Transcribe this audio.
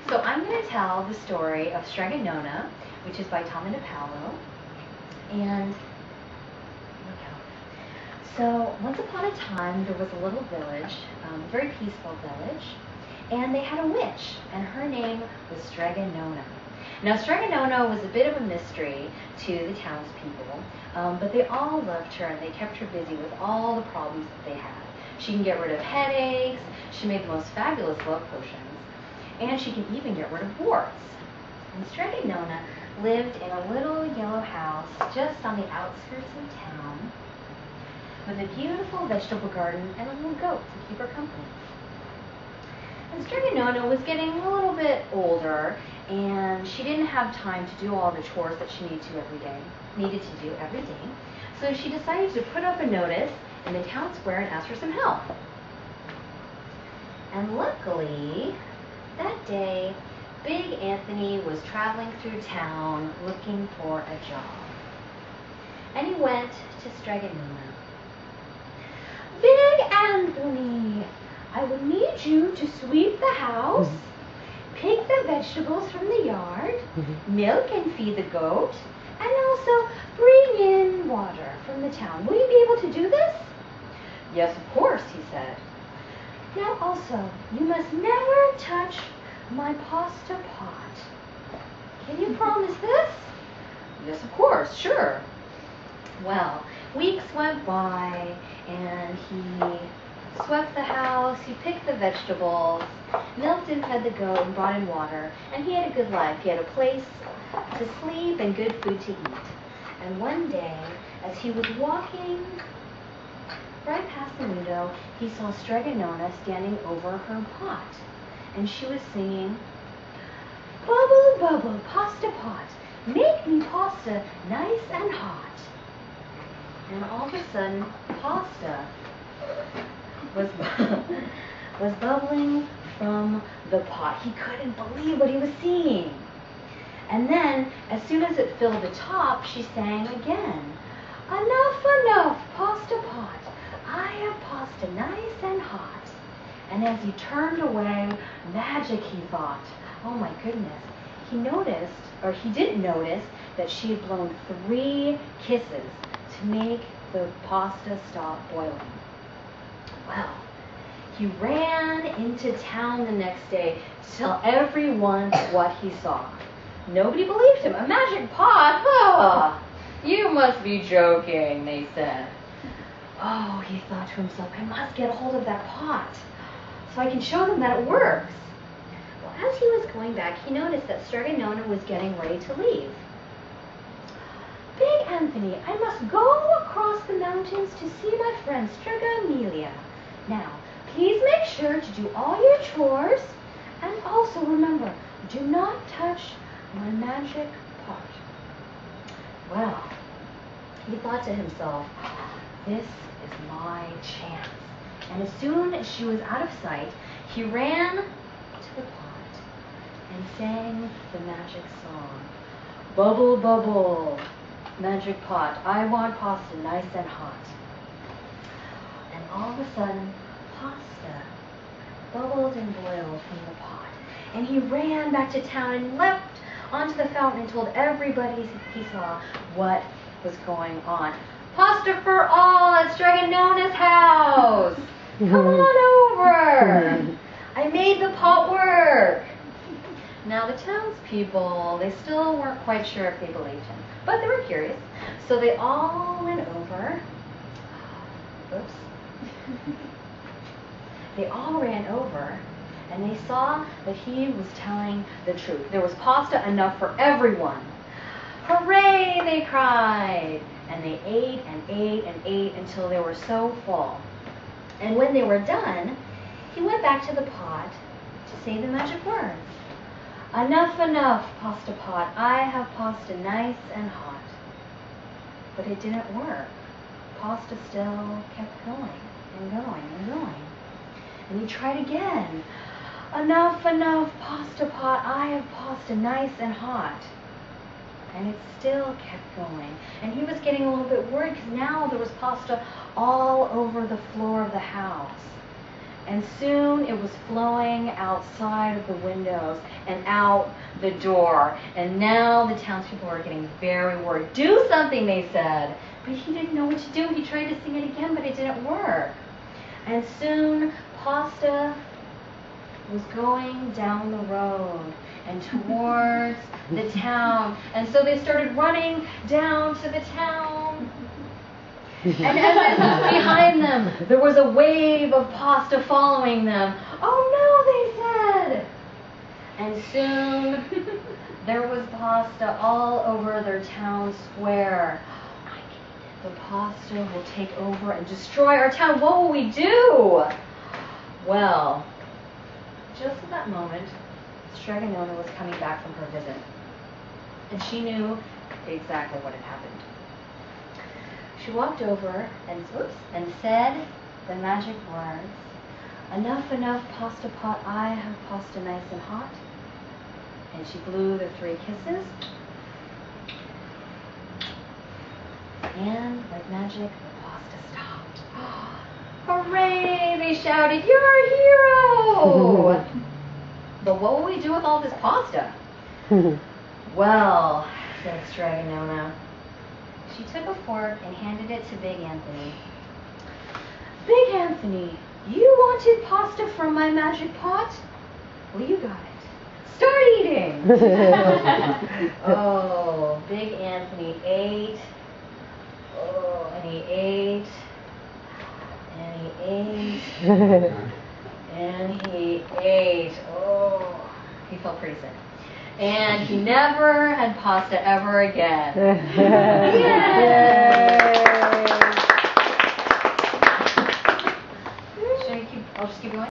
So I'm going to tell the story of Strega Nona, which is by Tommy DePaolo. And so once upon a time, there was a little village, a very peaceful village, and they had a witch, and her name was Strega Nona. Now, Strega Nona was a bit of a mystery to the townspeople, but they all loved her, and they kept her busy with all the problems that they had. She can get rid of headaches, she made the most fabulous love potions, and she can even get rid of warts. And Strega Nona lived in a little yellow house just on the outskirts of town with a beautiful vegetable garden and a little goat to keep her company. And Strega Nona was getting a little bit older, and she didn't have time to do all the chores that she needed to do every day. So she decided to put up a notice in the town square and ask for some help. And luckily, that day, Big Anthony was traveling through town looking for a job. And he went to Strega Nona. Big Anthony, I will need you to sweep the house, pick the vegetables from the yard, milk and feed the goat, and also bring in water from the town. Will you be able to do this? Yes, of course, he said. Now also, you must never touch my pasta pot. Can you promise this? Yes, of course, sure. Well, weeks went by, and he swept the house, he picked the vegetables, milked and fed the goat, and brought in water, and he had a good life. He had a place to sleep and good food to eat. And one day, as he was walking right past the window, he saw Strega Nona standing over her pot, and she was singing, "Bubble, bubble, pasta pot, make me pasta nice and hot." And all of a sudden, pasta was bubbling from the pot. He couldn't believe what he was seeing. And then, as soon as it filled the top, she sang again, "Enough, enough, pasta pot, I have pasta nice and hot." And as he turned away, magic, he thought. Oh my goodness. He didn't notice that she had blown 3 kisses to make the pasta stop boiling. Well, he ran into town the next day to tell everyone what he saw. Nobody believed him. "A magic pot? Ah, you must be joking," they said. Oh, he thought to himself, I must get a hold of that pot so I can show them that it works. Well, as he was going back, he noticed that Strega Nona was getting ready to leave. "Big Anthony, I must go across the mountains to see my friend Strega Amelia. Now, please make sure to do all your chores, and also remember, do not touch my magic pot." Well, he thought to himself, this is my chance. And as soon as she was out of sight, he ran to the pot and sang the magic song. "Bubble, bubble, magic pot, I want pasta nice and hot." And all of a sudden, pasta bubbled and boiled from the pot. And he ran back to town and leapt onto the fountain and told everybody he saw what was going on. "Pasta for all at Strega Nona's house! Come on over! I made the pot work!" Now the townspeople, they still weren't quite sure if they believed him, but they were curious. So they all went over. Oops. They all ran over, and they saw that he was telling the truth. There was pasta enough for everyone. "Hooray!" they cried. And they ate and ate and ate until they were so full. And when they were done, he went back to the pot to say the magic words. "Enough, enough, pasta pot, I have pasta nice and hot." But it didn't work. Pasta still kept going and going and going. And he tried again. "Enough, enough, pasta pot, I have pasta nice and hot." And it still kept going. And he was getting a little bit worried because now there was pasta all over the floor of the house. And soon it was flowing outside of the windows and out the door. And now the townspeople were getting very worried. Do something, they said. But he didn't know what to do. He tried to sing it again, but it didn't work. And soon Pasta was going down the road and towards the town. And so they started running down to the town. And as behind them, there was a wave of Pasta following them. Oh no, they said. And soon there was Pasta all over their town square. The Pasta will take over and destroy our town. What will we do? Well, just at that moment, Strega Nona was coming back from her visit. And she knew exactly what had happened. She walked over and said the magic words, "Enough, enough, pasta pot, I have pasta nice and hot." And she blew the 3 kisses. And like magic, the pasta stopped. Hooray! They shouted, "You're a hero!" But what will we do with all this pasta? Well, said Strega Nona. She took a fork and handed it to Big Anthony. "Big Anthony, you wanted pasta from my magic pot? Well, you got it. Start eating!" Oh, Big Anthony ate. Oh, and he ate. And he ate. And he ate. Oh, he felt pretty sick. And he never had pasta ever again. Yay! Should I keep? I'll just keep going.